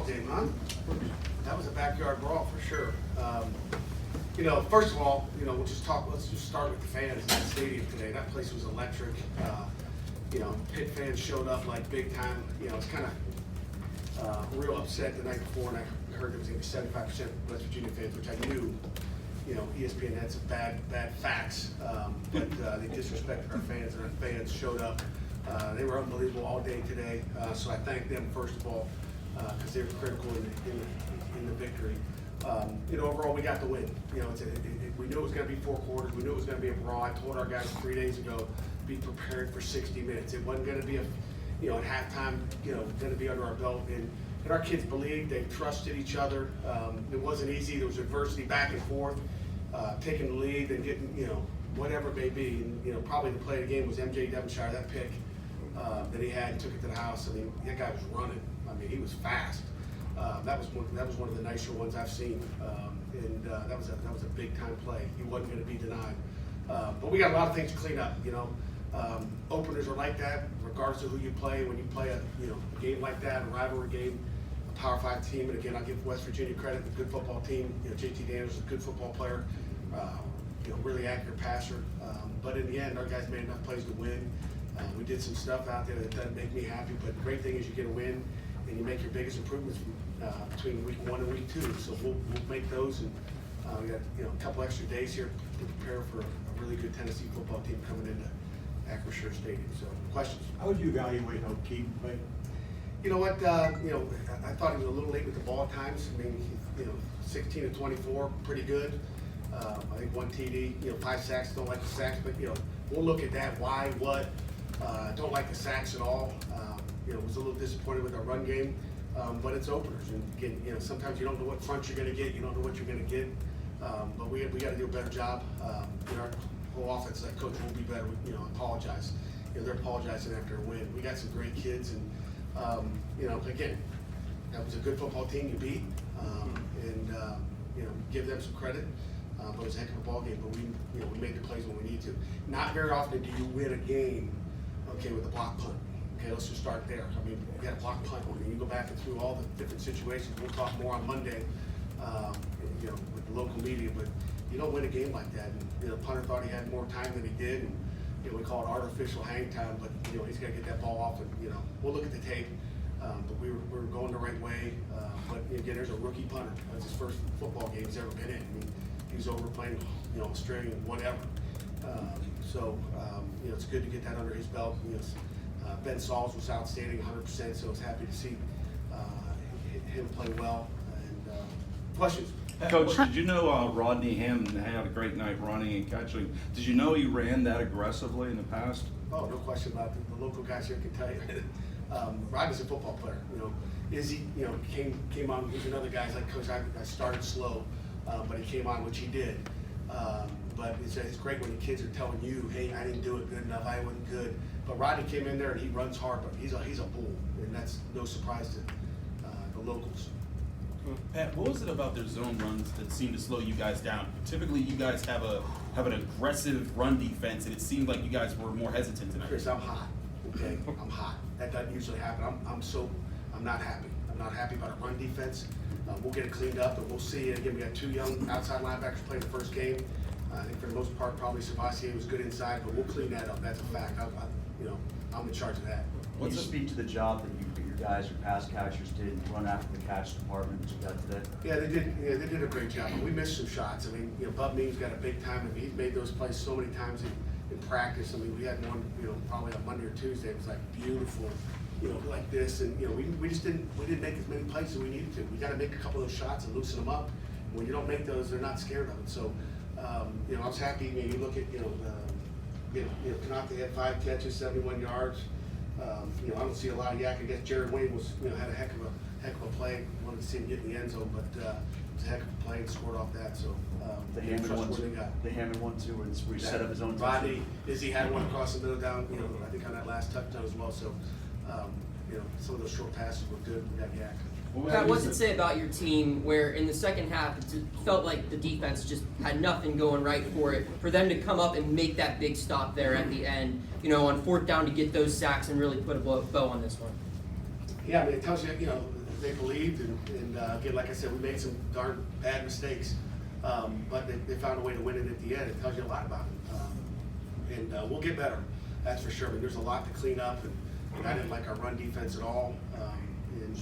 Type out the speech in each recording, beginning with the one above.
postgame, huh? That was a backyard brawl for sure. First of all, let's just start with the fans in that stadium today. That place was electric. Pitt fans showed up like big time. It's kind of real upset the night before, and I heard there was going to be 75% West Virginia fans, which I knew. ESPN had some bad facts, but they disrespected our fans, and our fans showed up. They were unbelievable all day today, so I thank them first of all because they were critical in the victory. Overall we got the win. We knew it was going to be 4 quarters. We knew it was going to be a brawl. I told our guys 3 days ago, be prepared for 60 minutes. It wasn't going to be at halftime, going to be under our belt. And our kids believed, they trusted each other. It wasn't easy. There was adversity back and forth, taking the lead and getting, whatever it may be. And, probably the play of the game was MJ Devonshire, that pick that he had, took it to the house. I mean, that guy was running. I mean, he was fast. That was one of the nicer ones I've seen, and that was a big time play. He wasn't going to be denied. But we got a lot of things to clean up. Openers are like that, regardless of who you play. When you play a game like that, a rivalry game, a Power 5 team, and again, I'll give West Virginia credit, a good football team. JT Daniels is a good football player, really accurate passer. But in the end, our guys made enough plays to win. We did some stuff out there that doesn't make me happy, but the great thing is you get a win and you make your biggest improvements between week 1 and week 2. So we'll make those, and we got a couple extra days here to prepare for a really good Tennessee football team coming into Acrisure Stadium. So questions? How would you evaluate how Keaton played? You know what? I thought he was a little late with the ball at times. I mean, 16 to 24, pretty good. I think 1 TD, 5 sacks. Don't like the sacks, but we'll look at that. Why? What? Don't like the sacks at all. Was a little disappointed with our run game, but it's openers. And again, sometimes you don't know what front you're going to get. You don't know what you're going to get. But we got to do a better job. Our whole offense, that coach will be better. Apologize. They're apologizing after a win. We got some great kids, and again, that was a good football team you beat, and give them some credit. But it was a heck of a ball game. But we made the plays when we need to. Not very often do you win a game, with a block punt. Okay, let's just start there. I mean, you got a block punt one, and you go back and through all the different situations. We'll talk more on Monday, with the local media. But you don't win a game like that. And the punter thought he had more time than he did, and we call it artificial hang time. But he's got to get that ball off, and we'll look at the tape. But we were going the right way. But again, there's a rookie punter. That's his first football game he's ever been in. I mean, he's over playing, Australian, whatever. It's good to get that under his belt. Ben Sauls was outstanding, 100%. So I was happy to see him play well. And questions? Coach, did you know Rodney Hammond had a great night running and catching? Did you know he ran that aggressively in the past? Oh, no question about it. The local guys here can tell you. Rodney's a football player. Izzy, came on. He's another guy. He's like, Coach, I started slow, but he came on, which he did. But it's great when the kids are telling you, hey, I didn't do it good enough, I wasn't good. But Rodney came in there and he runs hard, but he's a bull, and that's no surprise to the locals. Pat, what was it about their zone runs that seemed to slow you guys down? Typically, you guys have an aggressive run defense, and it seemed like you guys were more hesitant tonight. Chris, I'm hot. Okay, I'm hot. That doesn't usually happen. I'm not happy. I'm not happy about our run defense. We'll get it cleaned up, and we'll see. Again, we got 2 young outside linebackers playing the first game. I think for the most part, probably Sebastian was good inside, but we'll clean that up. That's a fact. I'm in charge of that. Can you speak to the job that your guys, your pass catchers did, and run after the catch department that you got today? Yeah, they did. Yeah, they did a great job. We missed some shots. I mean, Bub Means got a big time. He's made those plays so many times in practice. I mean, we had one, probably on Monday or Tuesday. It was like beautiful, like this, and we just didn't make as many plays as we needed to. We got to make a couple of those shots and loosen them up. When you don't make those, they're not scared of it. So. I was happy. You look at Kanate had 5 catches, 71 yards. I don't see a lot of yak. I guess Jared Wayne was had a heck of a play. Wanted to see him get in the end zone, but it was a heck of a play and scored off that. So the Hammond one too, where he set up his own. Rodney Izzy had one across the middle down. I think on that last touchdown as well. So some of those short passes were good. We got yak. Pat, what's it say about your team where in the second half it felt like the defense just had nothing going right for it, for them to come up and make that big stop there at the end, on 4th down to get those sacks and really put a bow on this one? Yeah, I mean, it tells you, they believed, and again, like I said, we made some darn bad mistakes, but they found a way to win it at the end. It tells you a lot about it, and we'll get better, that's for sure. I mean, there's a lot to clean up, and I didn't like our run defense at all, and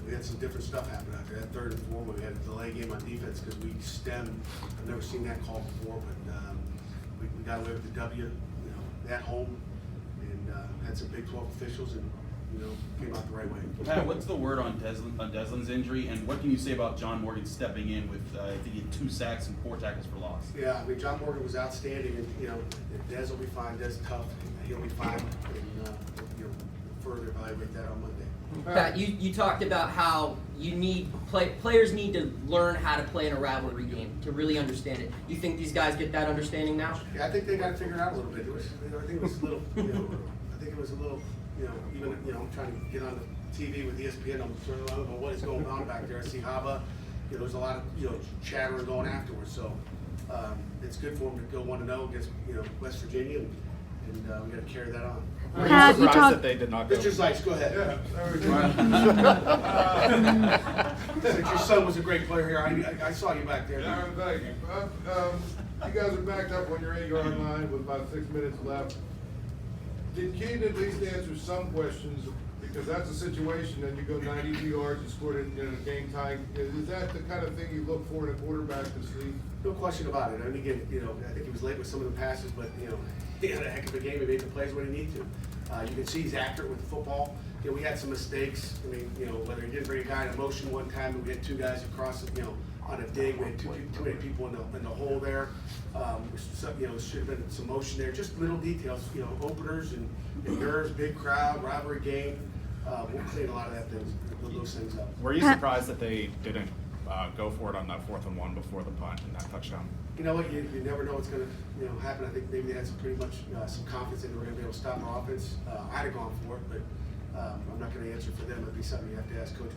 we had some different stuff happen out there. That 3rd and 4, when we had a delay game on defense because we stemmed. I've never seen that call before, but we got away with the W, at home, and had some Big 12 officials, and came out the right way. Pat, what's the word on Deslin's injury, and what can you say about John Morgan stepping in with, I think he had 2 sacks and 4 tackles for loss? Yeah, I mean, John Morgan was outstanding, and Des will be fine. Des tough, he'll be fine, and further evaluate that on Monday. Pat, you talked about how you need players need to learn how to play in a rivalry game to really understand it. You think these guys get that understanding now? Yeah, I think they got to figure it out a little bit. I think it was a little, I think it was a little, even I'm trying to get on the TV with ESPN. I'm turning around about what is going on back there. I see Haba. There's a lot of chatter going afterwards. So it's good for them to go 1-0 against West Virginia, and we got to carry that on. Pat, you talked. That they did not go. Mr. Zeitz, go ahead. Yeah, Since your son was a great player here, I saw you back there. Yeah, thank you. You guys are backed up on your 8-yard line with about 6 minutes left. Did Keaton at least answer some questions? Because that's a situation, and you go 92 yards, you scored it in a game time. Is that the kind of thing you look for in a quarterback to see? No question about it. I mean, again, I think he was late with some of the passes, but he had a heck of a game. He made the plays when he needed to. You can see he's accurate with the football. We had some mistakes. I mean, whether he didn't bring a guy in motion one time, and we had 2 guys across, on a dig. We had too many people in the hole there. Should have been some motion there. Just little details. Openers and nerves, big crowd, rivalry game. We'll clean a lot of those things up. Were you surprised that they didn't go for it on that 4th and 1 before the punt and that touchdown? You know what? You never know what's going to happen. I think maybe they had some pretty much some confidence that they were going to be able to stop our offense. I'd have gone for it, but I'm not going to answer for them. It'd be something you have to ask Coach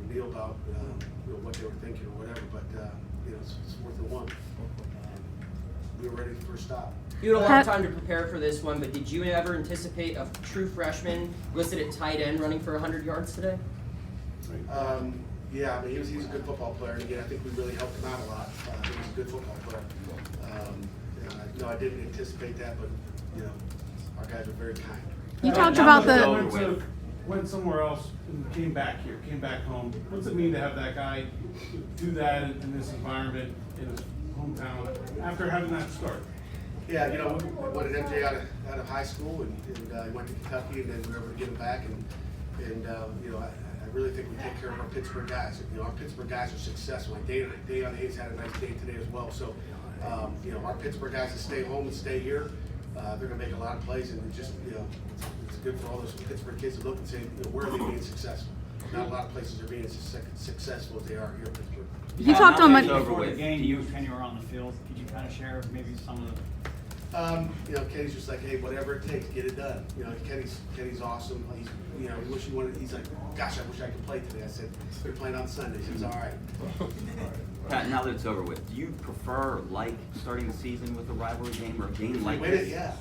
Neil about what they were thinking or whatever. But it's 4th and 1. We were ready for a stop. You had a lot of time to prepare for this one, but did you ever anticipate a true freshman listed at tight end running for 100 yards today? Yeah, I mean, he was a good football player, and again, I think we really helped him out a lot. He was a good football player. I didn't anticipate that, but our guys were very kind. You talked about went somewhere else and came back home. What's it mean to have that guy do that in this environment, in his hometown, after having that start? Yeah, we wanted MJ out of high school, and he went to Kentucky, and then we were able to get him back, and I really think we take care of our Pittsburgh guys. Our Pittsburgh guys are successful. Like Dayon Hayes had a nice day today as well. So, our Pittsburgh guys that stay home and stay here, they're going to make a lot of plays, and it just, it's good for all those Pittsburgh kids to look and say, where are they being successful? Not a lot of places are being as successful as they are here in Pittsburgh. You talked on my. Before the game, you and Kenny were on the field. Could you kind of share maybe some of the? Kenny's just like, hey, whatever it takes, get it done. Kenny's awesome. He's, he wish he wanted. He's like, gosh, I wish I could play today. I said, we're playing on Sundays. He's all right. Pat, now that it's over with, do you prefer starting the season with a rivalry game or a game like win this? it, yeah.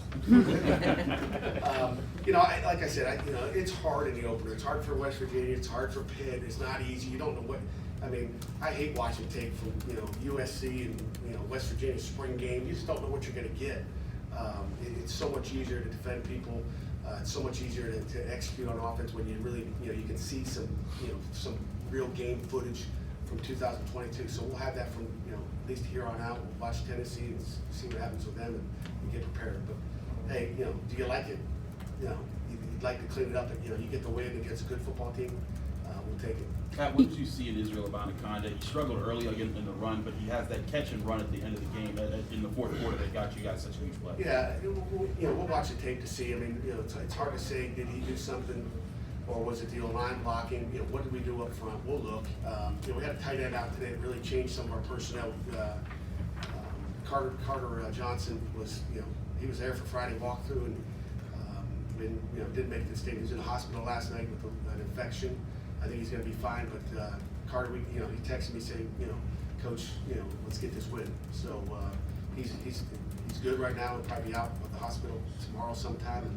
Like I said, it's hard in the opener. It's hard for West Virginia. It's hard for Pitt. It's not easy. You don't know what. I mean, I hate watching tape from USC and West Virginia spring game. You just don't know what you're going to get. It's so much easier to defend people. It's so much easier to execute on offense when you really you can see some real game footage from 2022. So we'll have that from at least here on out. We'll watch Tennessee and see what happens with them and get prepared. But hey, do you like it? You'd like to clean it up. And, you get the win against a good football team. We'll take it. Pat, what did you see in Israel Abanikanda? He struggled early in the run, but he has that catch and run at the end of the game in the 4th quarter that got you guys such a huge play. Yeah, we'll watch the tape to see. I mean, it's hard to say, did he do something, or was it the line blocking? What did we do up front? We'll look. We had a tight end out today that really changed some of our personnel. Carter Johnson was, he was there for Friday walkthrough and didn't make it to the stadium. He was in the hospital last night with an infection. I think he's going to be fine, but Carter, he texted me saying, Coach, let's get this win. So he's good right now. He'll probably be out of the hospital tomorrow sometime.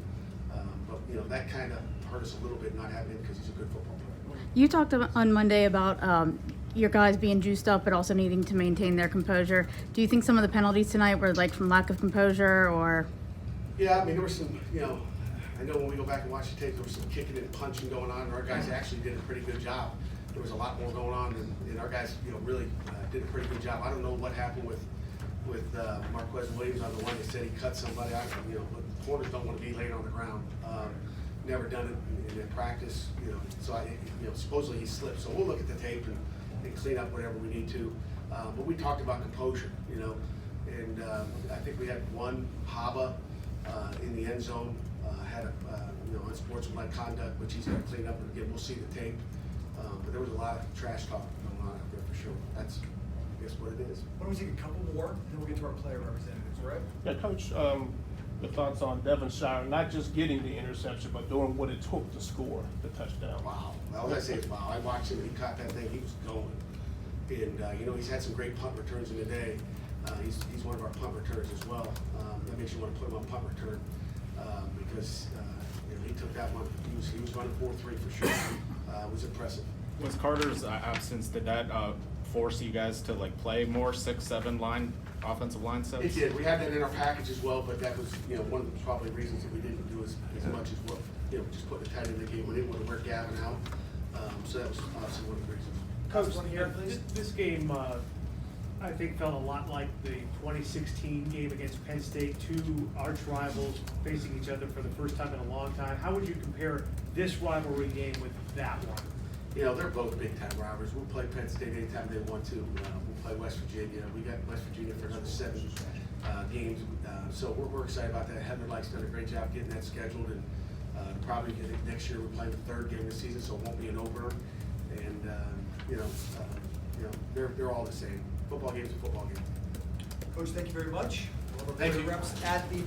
But that kind of hurt us a little bit not having him because he's a good football player. You talked on Monday about your guys being juiced up, but also needing to maintain their composure. Do you think some of the penalties tonight were like from lack of composure, or? Yeah, I mean, there was some, I know when we go back and watch the tape, there was some kicking and punching going on, and our guys actually did a pretty good job. There was a lot more going on, and our guys, really did a pretty good job. I don't know what happened with Marquez Williams on the one. They said he cut somebody. But corners don't want to be laying on the ground. Never done it in practice, so supposedly he slipped. So we'll look at the tape and clean up whatever we need to. But we talked about composure, and I think we had one Haba in the end zone, had unsportsmanlike conduct, which he's got to clean up, and again, we'll see the tape. But there was a lot of trash talk going on out there for sure. That's, I guess, what it is. Why don't we take a couple more, then we'll get to our player representatives, right? Yeah, Coach, the thoughts on Devonshire, not just getting the interception, but doing what it took to score the touchdown. Wow. All I say is wow. I watched him, and he caught that thing, he was going. And, he's had some great punt returns in the day. He's one of our punt returners as well. That makes you want to put him on punt return because, he took that one. He was running 4-3 for sure. It was impressive. Was Carter's absence, did that force you guys to play more 6-7 offensive line sets? It did. We had that in our package as well, but that was, one of the probably reasons that we didn't do as much as what, just put the tight end in the game. We didn't want to wear Gavin out. So that was obviously one of the reasons. Coach, this game, I think felt a lot like the 2016 game against Penn State, two arch rivals facing each other for the first time in a long time. How would you compare this rivalry game with that one? They're both big-time rivals. We'll play Penn State anytime they want to. We'll play West Virginia. We got West Virginia for another 7 games. So we're excited about that. Heather Light's done a great job getting that scheduled, and probably next year we're playing the 3rd game of the season, so it won't be an over. And they're all the same. Football game's a football game. Coach, thank you very much. Thank you. Reps at the